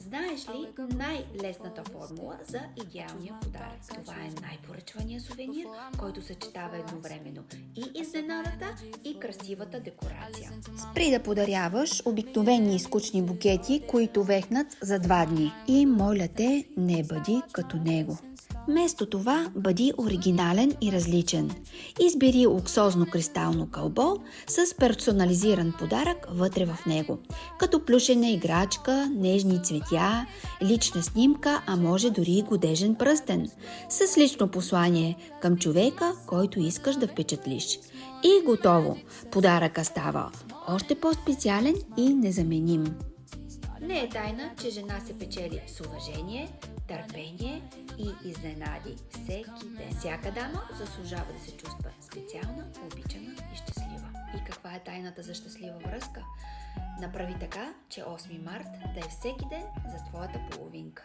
Знаеш ли най-лесната формула за идеалния подарък? Това е най-поръчвания сувенир, който съчетава едновременно и изненадата, и красивата декорация. Спри да подаряваш обикновени и скучни букети, които вехнат за 2 дни. И моля те, не бъди като него. Вместо това, бъди оригинален и различен. Избери луксозно кристално кълбо с персонализиран подарък вътре в него, като плюшена играчка, нежни цветя, лична снимка, а може дори и годежен пръстен, с лично послание към човека, който искаш да впечатлиш. И готово! Подаръкът става още по-специален и незаменим. Не е тайна, че жена се печели с уважение, търпение и изненади всеки ден. Всяка дама заслужава да се чувства специална, обичана и щастлива. И каква е тайната за щастлива връзка? Направи така, че 8 март да е всеки ден за твоята половинка.